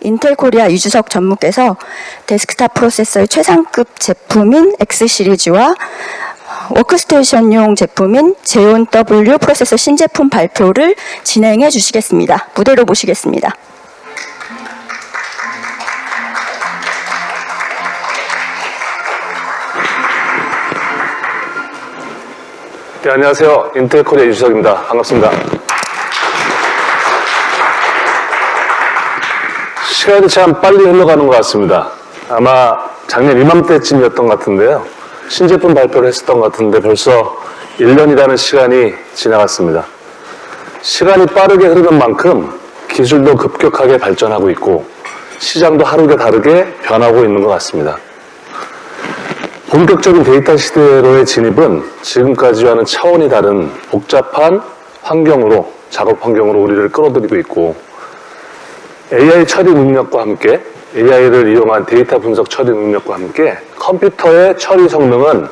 인텔 코리아 이주석 전무께서 데스크탑 프로세서의 최상급 제품인 X 시리즈와 워크스테이션용 제품인 제온 W 프로세서 신제품 발표를 진행해 주시겠습니다. 무대로 모시겠습니다. 네, 안녕하세요. 인텔 코리아 이주석입니다. 반갑습니다. 시간이 참 빨리 흘러가는 것 같습니다. 아마 작년 이맘때쯤이었던 것 같은데요. 신제품 발표를 했었던 것 같은데 벌써 1년이라는 시간이 지나갔습니다. 시간이 빠르게 흐르는 만큼 기술도 급격하게 발전하고 있고 시장도 하루가 다르게 변하고 있는 것 같습니다. 본격적인 데이터 시대로의 진입은 지금까지와는 차원이 다른 복잡한 환경으로, 작업 환경으로 우리를 끌어들이고 있고 AI 처리 능력과 함께 AI를 이용한 데이터 분석 처리 능력과 함께 컴퓨터의 처리 성능은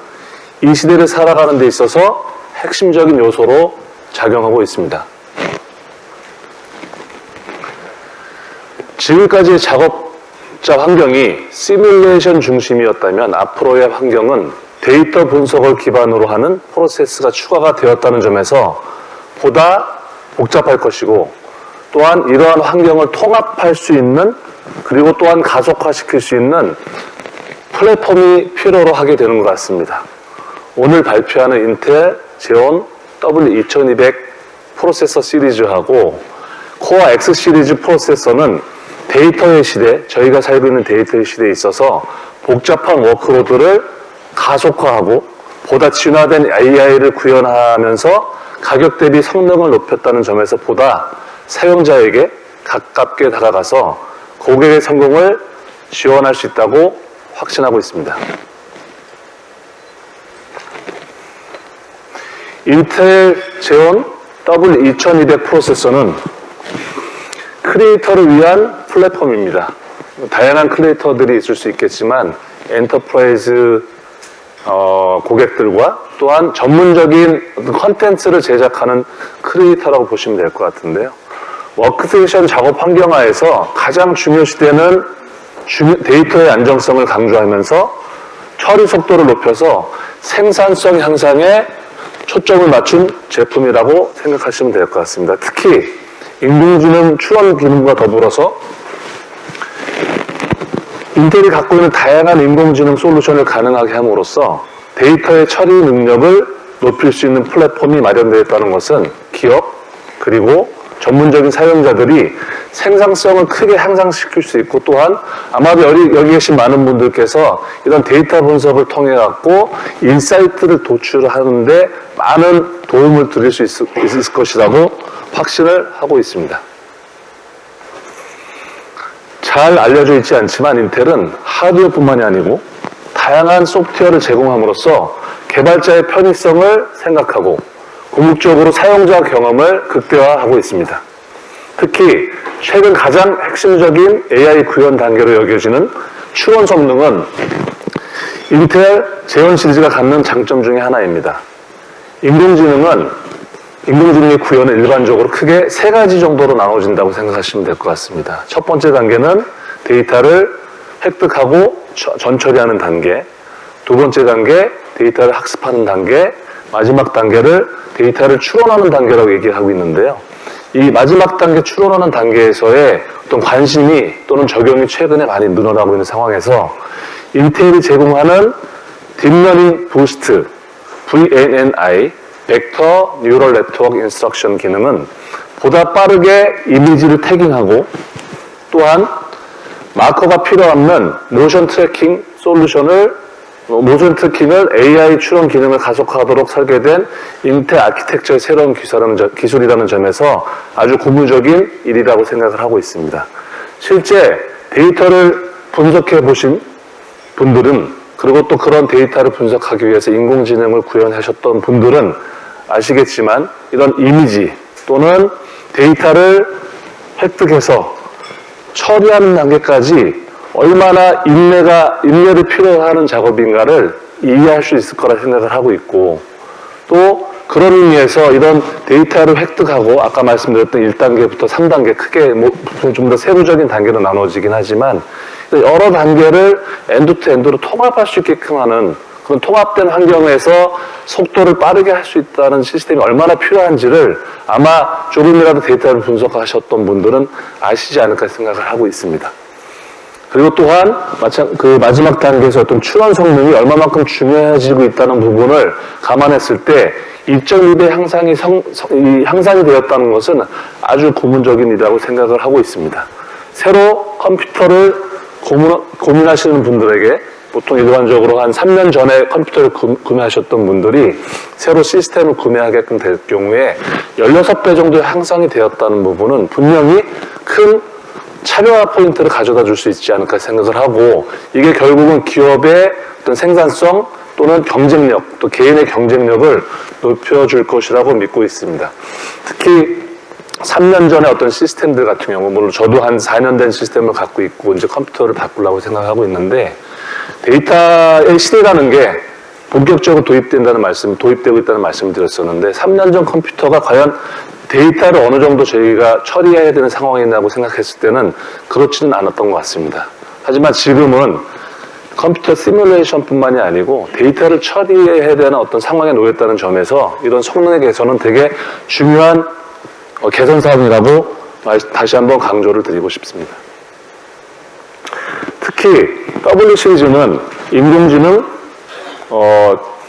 이 시대를 살아가는 데 있어서 핵심적인 요소로 작용하고 있습니다. 지금까지의 작업자 환경이 시뮬레이션 중심이었다면 앞으로의 환경은 데이터 분석을 기반으로 하는 프로세스가 추가가 되었다는 점에서 보다 복잡할 것이고 또한 이러한 환경을 통합할 수 있는 그리고 또한 가속화시킬 수 있는 플랫폼이 필요로 하게 되는 것 같습니다. 오늘 발표하는 인텔 제온 W2200 프로세서 시리즈하고 코어 X 시리즈 프로세서는 데이터의 시대, 저희가 살고 있는 데이터의 시대에 있어서 복잡한 워크로드를 가속화하고 보다 진화된 AI를 구현하면서 가격 대비 성능을 높였다는 점에서 보다 사용자에게 가깝게 다가가서 고객의 성공을 지원할 수 있다고 확신하고 있습니다. 인텔 제온 W2200 프로세서는 크리에이터를 위한 플랫폼입니다. 다양한 크리에이터들이 있을 수 있겠지만 엔터프라이즈 고객들과 또한 전문적인 컨텐츠를 제작하는 크리에이터라고 보시면 될 것 같은데요. 워크스테이션 작업 환경하에서 가장 중요시되는 데이터의 안정성을 강조하면서 처리 속도를 높여서 생산성 향상에 초점을 맞춘 제품이라고 생각하시면 될 것 같습니다. 특히 인공지능 추론 기능과 더불어서 인텔이 갖고 있는 다양한 인공지능 솔루션을 가능하게 함으로써 데이터의 처리 능력을 높일 수 있는 플랫폼이 마련되어 있다는 것은 기업 그리고 전문적인 사용자들이 생산성을 크게 향상시킬 수 있고 또한 아마도 여기 계신 많은 분들께서 이런 데이터 분석을 통해 갖고 인사이트를 도출하는데 많은 도움을 드릴 수 있을 것이라고 확신을 하고 있습니다. 잘 알려져 있지 않지만 인텔은 하드웨어뿐만이 아니고 다양한 소프트웨어를 제공함으로써 개발자의 편의성을 생각하고 궁극적으로 사용자 경험을 극대화하고 있습니다. 특히 최근 가장 핵심적인 AI 구현 단계로 여겨지는 추론 성능은 인텔 제온 시리즈가 갖는 장점 중에 하나입니다. 인공지능의 구현은 일반적으로 크게 세 가지 정도로 나눠진다고 생각하시면 될 것 같습니다. 첫 번째 단계는 데이터를 획득하고 전처리하는 단계, 두 번째 단계 데이터를 학습하는 단계, 마지막 단계를 데이터를 추론하는 단계라고 얘기하고 있는데요. 이 마지막 단계 추론하는 단계에서의 어떤 관심이 또는 적용이 최근에 많이 늘어나고 있는 상황에서 인텔이 제공하는 딥러닝 부스트 VNNI 벡터 뉴럴 네트워크 인스트럭션 기능은 보다 빠르게 이미지를 태깅하고 또한 마커가 필요 없는 모션 트래킹 모션 트래킹을 AI 추론 기능을 가속화하도록 설계된 인텔 아키텍처의 새로운 기술이라는 점에서 아주 고무적인 일이라고 생각을 하고 있습니다. 실제 데이터를 분석해 보신 분들은 그리고 또 그런 데이터를 분석하기 위해서 인공지능을 구현하셨던 분들은 아시겠지만 이런 이미지 또는 데이터를 획득해서 처리하는 단계까지 얼마나 인내를 필요로 하는 작업인가를 이해할 수 있을 거라 생각을 하고 있고 또 그런 의미에서 이런 데이터를 획득하고 아까 말씀드렸던 1단계부터 3단계 크게 좀 더 세부적인 단계로 나눠지긴 하지만 여러 단계를 엔드-투-엔드로 통합할 수 있게끔 하는 그런 통합된 환경에서 속도를 빠르게 할 수 있다는 시스템이 얼마나 필요한지를 아마 조금이라도 데이터를 분석하셨던 분들은 아시지 않을까 생각을 하고 있습니다. 그리고 또한 그 마지막 단계에서 어떤 추론 성능이 얼마만큼 중요해지고 있다는 부분을 감안했을 때 2.2배 향상이 되었다는 것은 아주 고무적인 일이라고 생각을 하고 있습니다. 새로 컴퓨터를 고민하시는 분들에게 보통 일반적으로 한 3년 전에 컴퓨터를 구매하셨던 분들이 새로 시스템을 구매하게끔 될 경우에 16배 정도 향상이 되었다는 부분은 분명히 큰 차별화 포인트를 가져다 줄 수 있지 않을까 생각을 하고 이게 결국은 기업의 어떤 생산성 또는 경쟁력 또 개인의 경쟁력을 높여줄 것이라고 믿고 있습니다. 특히 3년 전에 어떤 시스템들 같은 경우 물론 저도 한 4년 된 시스템을 갖고 있고 이제 컴퓨터를 바꾸려고 생각하고 있는데 데이터의 시대라는 게 본격적으로 도입되고 있다는 말씀을 드렸었는데 3년 전 컴퓨터가 과연 데이터를 어느 정도 저희가 처리해야 되는 상황이냐고 생각했을 때는 그렇지는 않았던 것 같습니다. 하지만 지금은 컴퓨터 시뮬레이션뿐만이 아니고 데이터를 처리해야 되는 어떤 상황에 놓였다는 점에서 이런 성능의 개선은 되게 중요한 개선 사항이라고 다시 한번 강조를 드리고 싶습니다. 특히 W 시리즈는 인공지능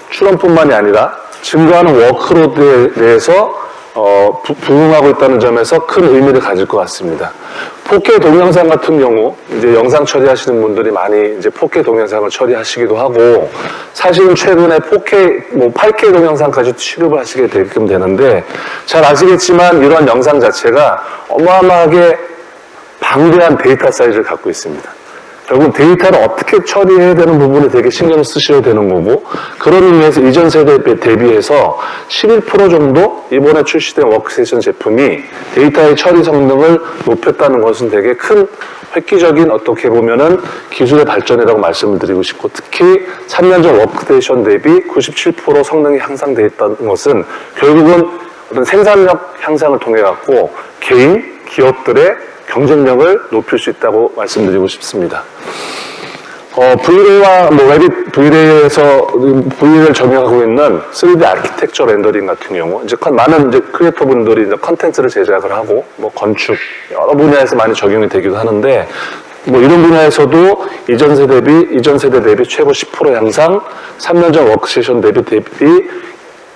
추론뿐만이 아니라 증가하는 워크로드에 대해서 부응하고 있다는 점에서 큰 의미를 가질 것 같습니다. 4K 동영상 같은 경우 이제 영상 처리하시는 분들이 많이 이제 4K 동영상을 처리하시기도 하고 사실은 최근에 4K, 8K 동영상까지 취급을 하시게 되게끔 되는데 잘 아시겠지만 이런 영상 자체가 어마어마하게 방대한 데이터 사이즈를 갖고 있습니다. 결국 데이터를 어떻게 처리해야 되는 부분에 되게 신경을 쓰셔야 되는 거고 그런 의미에서 이전 세대에 대비해서 11% 정도 이번에 출시된 워크스테이션 제품이 데이터의 처리 성능을 높였다는 것은 되게 큰 획기적인 어떻게 보면은 기술의 발전이라고 말씀을 드리고 싶고 특히 3년 전 워크스테이션 대비 97% 성능이 향상되어 있다는 것은 결국은 어떤 생산력 향상을 통해 갖고 개인, 기업들의 경쟁력을 높일 수 있다고 말씀드리고 싶습니다. V-Ray와 웹이 V-Ray를 적용하고 있는 3D 아키텍처 렌더링 같은 경우, 이제 많은 이제 크리에이터 분들이 이제 컨텐츠를 제작을 하고, 건축, 여러 분야에서 많이 적용이 되기도 하는데, 이런 분야에서도 이전 세대 대비 최고 10% 향상, 3년 전 워크스테이션 대비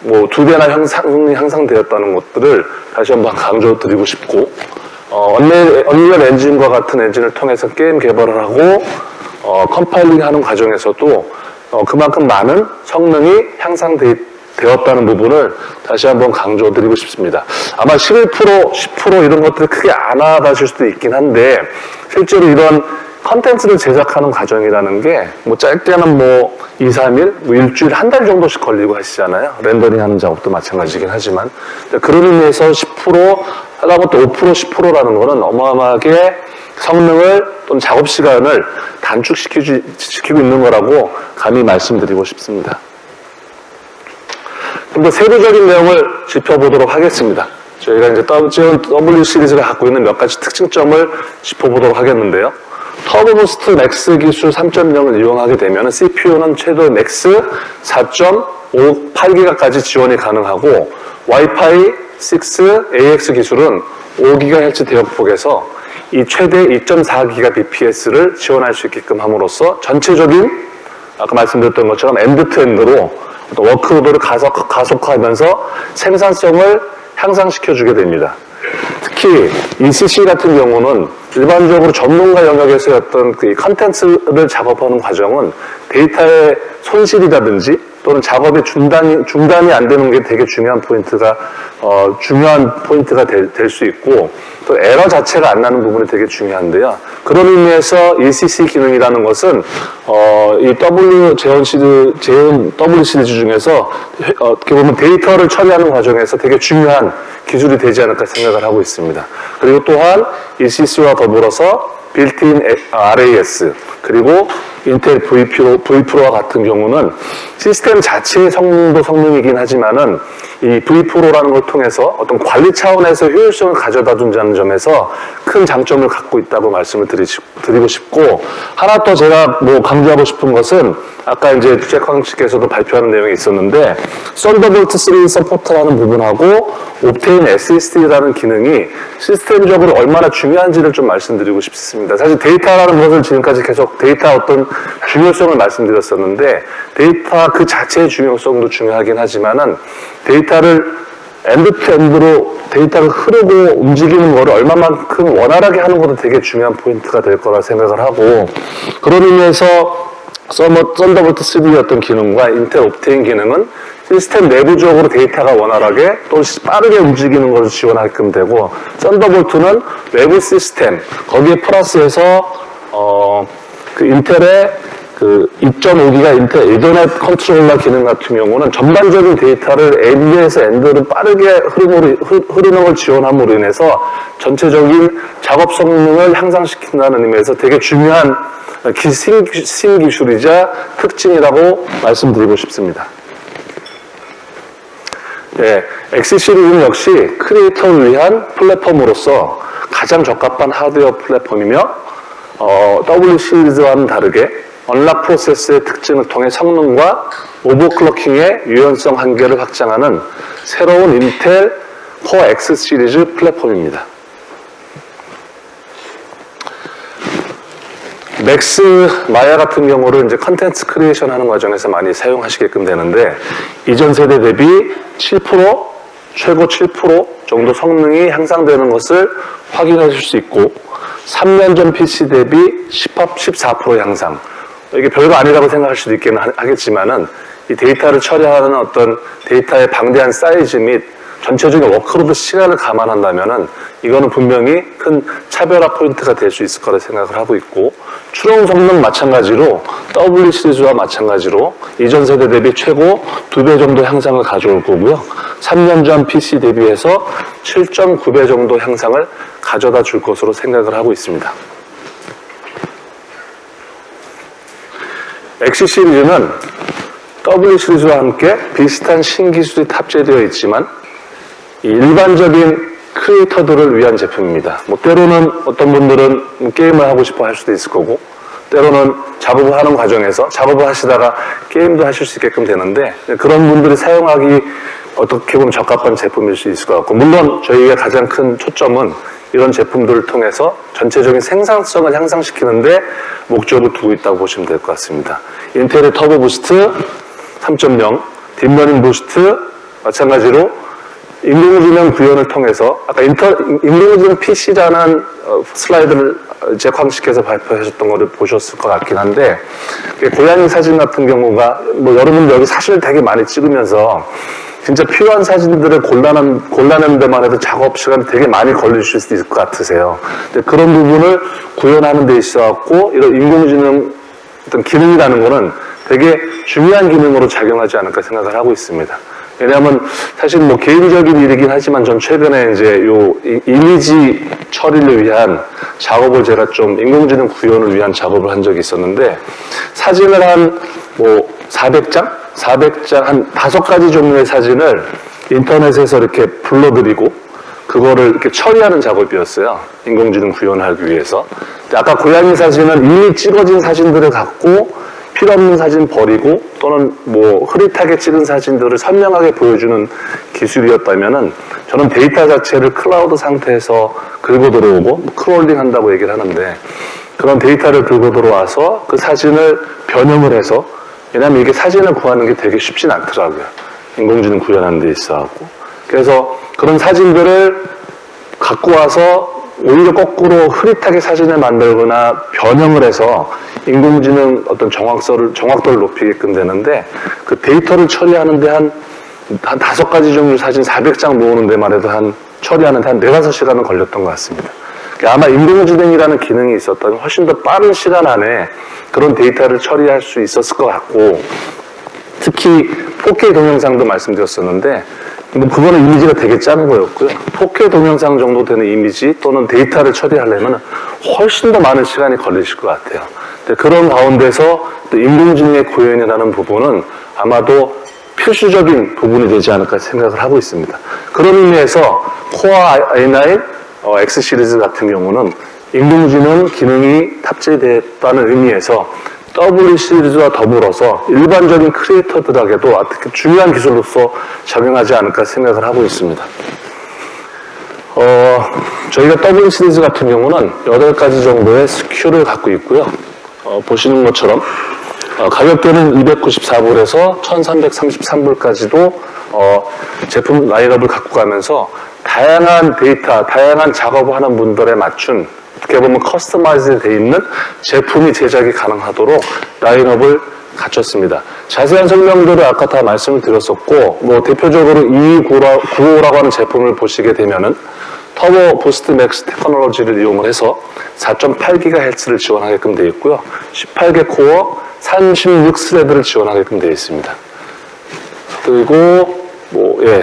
2배나 향상되었다는 것들을 다시 한번 강조드리고 싶고, 언리얼 엔진과 같은 엔진을 통해서 게임 개발을 하고 컴파일링 하는 과정에서도 그만큼 많은 성능이 향상되었다는 부분을 다시 한번 강조드리고 싶습니다. 아마 11%, 10% 이런 것들을 크게 안 와가실 수도 있긴 한데 실제로 이런 컨텐츠를 제작하는 과정이라는 게 짧게는 2, 3일, 일주일, 한 달 정도씩 걸리고 하시잖아요. 렌더링 하는 작업도 마찬가지긴 하지만 그런 의미에서 10% 하다가 또 5%, 10%라는 거는 어마어마하게 성능을 또는 작업 시간을 단축시키고 있는 거라고 감히 말씀드리고 싶습니다. 좀 더 세부적인 내용을 짚어보도록 하겠습니다. 저희가 이제 W 시리즈가 갖고 있는 몇 가지 특징점을 짚어보도록 하겠는데요. 터보부스트 맥스 기술 3.0을 이용하게 되면 CPU는 최대 맥스 4.58기가까지 지원이 가능하고 와이파이 6 AX 기술은 5GHz 대역폭에서 이 최대 2.4GBps를 지원할 수 있게끔 함으로써 전체적인 아까 말씀드렸던 것처럼 엔드-투-엔드로 워크로드를 가속화하면서 생산성을 향상시켜주게 됩니다. 특히 ECC 같은 경우는 일반적으로 전문가 영역에서의 어떤 그 컨텐츠를 작업하는 과정은 데이터의 손실이라든지 또는 작업의 중단이 안 되는 게 되게 중요한 포인트가 될 수 있고 또 에러 자체가 안 나는 부분이 되게 중요한데요. 그런 의미에서 ECC 기능이라는 것은 이 W 시리즈 중에서 어떻게 보면 데이터를 처리하는 과정에서 되게 중요한 기술이 되지 않을까 생각을 하고 있습니다. 그리고 또한 ECC와 더불어서 빌트인 RAS 그리고 인텔 V 프로와 같은 경우는 시스템 자체의 성능도 성능이긴 하지만은 이 V 프로라는 걸 통해서 어떤 관리 차원에서 효율성을 가져다 준다는 점에서 큰 장점을 갖고 있다고 말씀을 드리고 싶고, 하나 더 제가 뭐 강조하고 싶은 것은 아까 이제 잭황 씨께서도 발표하는 내용이 있었는데, 썬더볼트 3 서포트라는 부분하고 옵테인 SSD라는 기능이 시스템적으로 얼마나 중요한지를 좀 말씀드리고 싶습니다. 사실 데이터라는 것을 지금까지 계속 데이터 어떤 중요성을 말씀드렸었는데, 데이터 그 자체의 중요성도 중요하긴 하지만은 데이터를 엔드투엔드로 데이터가 흐르고 움직이는 거를 얼마만큼 원활하게 하는 것도 되게 중요한 포인트가 될 거라 생각을 하고, 그런 의미에서 썬더볼트 3의 어떤 기능과 인텔 옵테인 기능은 시스템 내부적으로 데이터가 원활하게 또 빠르게 움직이는 것을 지원하게끔 되고, 썬더볼트는 외부 시스템 거기에 플러스해서 그 인텔의 그 2.5기가 인텔 이더넷 컨트롤러 기능 같은 경우는 전반적인 데이터를 엔드에서 엔드로 빠르게 흐르는 걸 지원함으로 인해서 전체적인 작업 성능을 향상시킨다는 의미에서 되게 중요한 신기술이자 특징이라고 말씀드리고 싶습니다. 네, X 시리즈는 역시 크리에이터를 위한 플랫폼으로서 가장 적합한 하드웨어 플랫폼이며, W 시리즈와는 다르게 언락 프로세스의 특징을 통해 성능과 오버클럭킹의 유연성 한계를 확장하는 새로운 인텔 코어 X 시리즈 플랫폼입니다. 맥스 마야 같은 경우를 이제 컨텐츠 크리에이션 하는 과정에서 많이 사용하시게끔 되는데, 이전 세대 대비 7%, 최고 7% 정도 성능이 향상되는 것을 확인하실 수 있고, 3년 전 PC 대비 14% 향상. 이게 별거 아니라고 생각할 수도 있긴 하겠지만은, 이 데이터를 처리하는 어떤 데이터의 방대한 사이즈 및 전체적인 워크로드 시간을 감안한다면은 이거는 분명히 큰 차별화 포인트가 될 수 있을 거라 생각을 하고 있고, 추론 성능 마찬가지로 W 시리즈와 마찬가지로 이전 세대 대비 최고 2배 정도 향상을 가져올 거고요. 3년 전 PC 대비해서 7.9배 정도 향상을 가져다 줄 것으로 생각을 하고 있습니다. X 시리즈는 W 시리즈와 함께 비슷한 신기술이 탑재되어 있지만 일반적인 크리에이터들을 위한 제품입니다. 뭐 때로는 어떤 분들은 게임을 하고 싶어 할 수도 있을 거고, 때로는 작업을 하는 과정에서 작업을 하시다가 게임도 하실 수 있게끔 되는데, 그런 분들이 사용하기 어떻게 보면 적합한 제품일 수 있을 것 같고, 물론 저희의 가장 큰 초점은 이런 제품들을 통해서 전체적인 생산성을 향상시키는데 목적을 두고 있다고 보시면 될 것 같습니다. 인텔의 터보 부스트 3.0, 딥러닝 부스트 마찬가지로 인공지능 구현을 통해서 아까 인공지능 PC라는 슬라이드를 잭황 씨께서 발표하셨던 거를 보셨을 것 같긴 한데, 고양이 사진 같은 경우가 뭐 여러분 여기 사진을 되게 많이 찍으면서 진짜 필요한 사진들을 골라내는 데만 해도 작업 시간이 되게 많이 걸리실 수도 있을 것 같으세요. 근데 그런 부분을 구현하는 데 있어갖고 이런 인공지능 어떤 기능이라는 거는 되게 중요한 기능으로 작용하지 않을까 생각을 하고 있습니다. 왜냐하면 사실 뭐 개인적인 일이긴 하지만 전 최근에 이제 요 이미지 처리를 위한 작업을 제가 좀 인공지능 구현을 위한 작업을 한 적이 있었는데, 사진을 한 뭐 400장 한 5가지 종류의 사진을 인터넷에서 이렇게 불러드리고 그거를 이렇게 처리하는 작업이었어요. 인공지능 구현을 하기 위해서. 근데 아까 고양이 사진은 이미 찍어진 사진들을 갖고 필요 없는 사진 버리고 또는 뭐 흐릿하게 찍은 사진들을 선명하게 보여주는 기술이었다면은 저는 데이터 자체를 클라우드 상태에서 긁어 들어오고 크롤링 한다고 얘기를 하는데, 그런 데이터를 긁어 들어와서 그 사진을 변형을 해서, 왜냐하면 이게 사진을 구하는 게 되게 쉽진 않더라고요. 인공지능 구현하는 데 있어갖고. 그래서 그런 사진들을 갖고 와서 오히려 거꾸로 흐릿하게 사진을 만들거나 변형을 해서 인공지능 어떤 정확도를 높이게끔 되는데, 그 데이터를 처리하는데 한 5가지 종류 사진 400장 모으는 데만 해도 처리하는데 한 4-5시간은 걸렸던 것 같습니다. 아마 인공지능이라는 기능이 있었다면 훨씬 더 빠른 시간 안에 그런 데이터를 처리할 수 있었을 것 같고, 특히 4K 동영상도 말씀드렸었는데, 뭐 그거는 이미지가 되게 작은 거였고요. 4K 동영상 정도 되는 이미지 또는 데이터를 처리하려면 훨씬 더 많은 시간이 걸리실 것 같아요. 그런 가운데서 또 인공지능의 구현이라는 부분은 아마도 필수적인 부분이 되지 않을까 생각을 하고 있습니다. 그런 의미에서 코어 i9 X 시리즈 같은 경우는 인공지능 기능이 탑재됐다는 의미에서 W 시리즈와 더불어서 일반적인 크리에이터들에게도 아주 중요한 기술로서 작용하지 않을까 생각을 하고 있습니다. 저희가 W 시리즈 같은 경우는 8가지 정도의 SKU를 갖고 있고요. 보시는 것처럼 가격대는 294불에서 1333불까지도 제품 라인업을 갖고 가면서 다양한 데이터, 다양한 작업을 하는 분들에 맞춘 어떻게 보면 커스터마이즈 되어 있는 제품이 제작이 가능하도록 라인업을 갖췄습니다. 자세한 설명들을 아까 다 말씀을 드렸었고, 뭐 대표적으로 2295라고 하는 제품을 보시게 되면은 터보 부스트 맥스 테크놀로지를 이용을 해서 4.8GHz를 지원하게끔 되어 있고요. 18개 코어 36 스레드를 지원하게끔 되어 있습니다. 그리고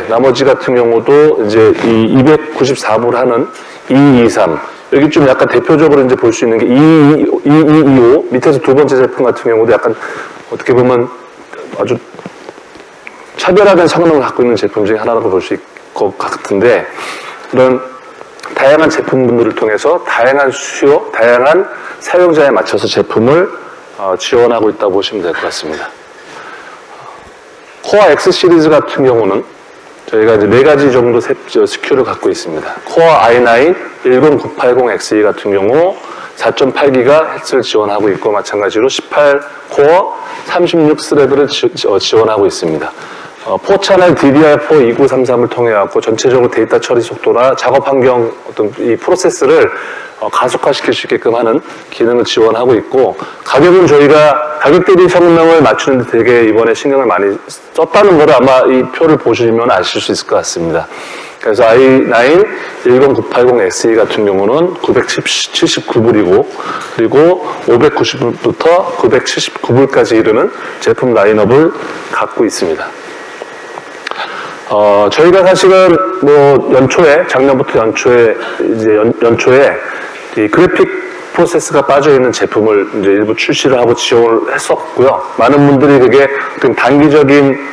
나머지 같은 경우도 이제 이 294불 하는 2223 여기 좀 약간 대표적으로 이제 볼 수 있는 게 2225 밑에서 두 번째 제품 같은 경우도 약간 어떻게 보면 아주 차별화된 성능을 갖고 있는 제품 중에 하나라고 볼 수 있을 것 같은데, 이런 다양한 제품분들을 통해서 다양한 수요, 다양한 사용자에 맞춰서 제품을 지원하고 있다고 보시면 될 것 같습니다. 코어 X 시리즈 같은 경우는 저희가 이제 4가지 정도 SKU를 갖고 있습니다. 코어 i9 10980XE 같은 경우 4.8GHz를 지원하고 있고, 마찬가지로 18코어 36 스레드를 지원하고 있습니다. 4채널 DDR4 2933을 통해 갖고 전체적으로 데이터 처리 속도나 작업 환경 어떤 이 프로세스를 가속화시킬 수 있게끔 하는 기능을 지원하고 있고, 가격은 저희가 가격 대비 성능을 맞추는데 되게 이번에 신경을 많이 썼다는 걸 아마 이 표를 보시면 아실 수 있을 것 같습니다. 그래서 i9 10980XE 같은 경우는 979불이고, 그리고 590불부터 979불까지 이르는 제품 라인업을 갖고 있습니다. 저희가 사실은 작년부터 연초에 이 그래픽 프로세스가 빠져있는 제품을 이제 일부 출시를 하고 지원을 했었고요. 많은 분들이 그게 단기적인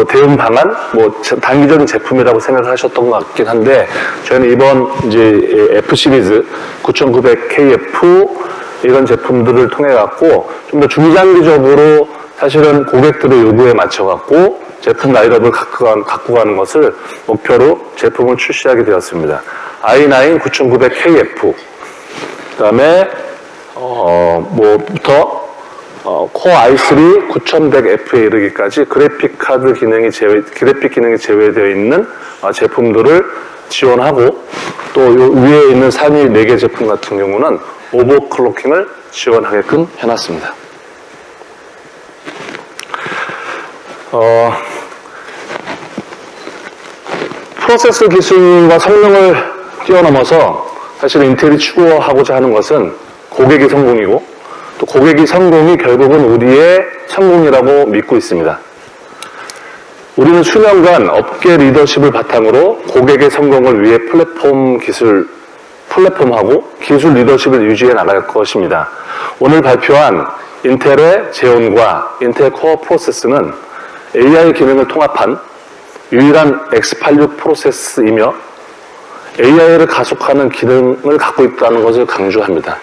대응 방안, 단기적인 제품이라고 생각을 하셨던 것 같긴 한데, 저희는 이번 이제 F 시리즈 9900KF 이런 제품들을 통해 갖고 좀 더 중장기적으로 사실은 고객들의 요구에 맞춰 갖고 제품 라인업을 갖고 가는 것을 목표로 제품을 출시하게 되었습니다. i9 9900KF, 그 다음에, 코어 i3 9100F에 이르기까지 그래픽 기능이 제외되어 있는 제품들을 지원하고, 또 요 위에 있는 상위 4개 제품 같은 경우는 오버클로킹을 지원하게끔 해놨습니다. 프로세서 기술과 성능을 뛰어넘어서 사실 인텔이 추구하고자 하는 것은 고객의 성공이고, 또 고객의 성공이 결국은 우리의 성공이라고 믿고 있습니다. 우리는 수년간 업계 리더십을 바탕으로 고객의 성공을 위해 플랫폼하고 기술 리더십을 유지해 나갈 것입니다. 오늘 발표한 인텔의 제온과 인텔 코어 프로세스는 AI 기능을 통합한 유일한 X86 프로세스이며 AI를 가속하는 기능을 갖고 있다는 것을 강조합니다.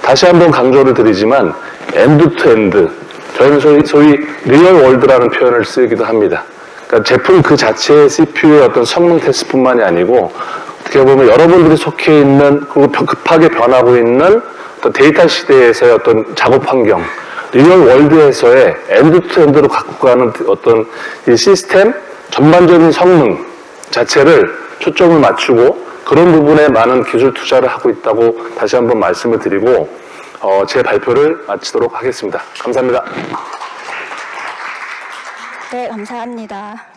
다시 한번 강조를 드리지만 엔드-투-엔드, 저희는 소위 리얼월드라는 표현을 쓰기도 합니다. 그러니까 제품 그 자체의 CPU의 어떤 성능 테스트뿐만이 아니고, 어떻게 보면 여러분들이 속해 있는, 그리고 급하게 변하고 있는 어떤 데이터 시대에서의 어떤 작업 환경, 리얼월드에서의 엔드-투-엔드로 갖고 가는 어떤 이 시스템 전반적인 성능 자체를 초점을 맞추고 그런 부분에 많은 기술 투자를 하고 있다고 다시 한번 말씀을 드리고 제 발표를 마치도록 하겠습니다. 감사합니다. 네, 감사합니다.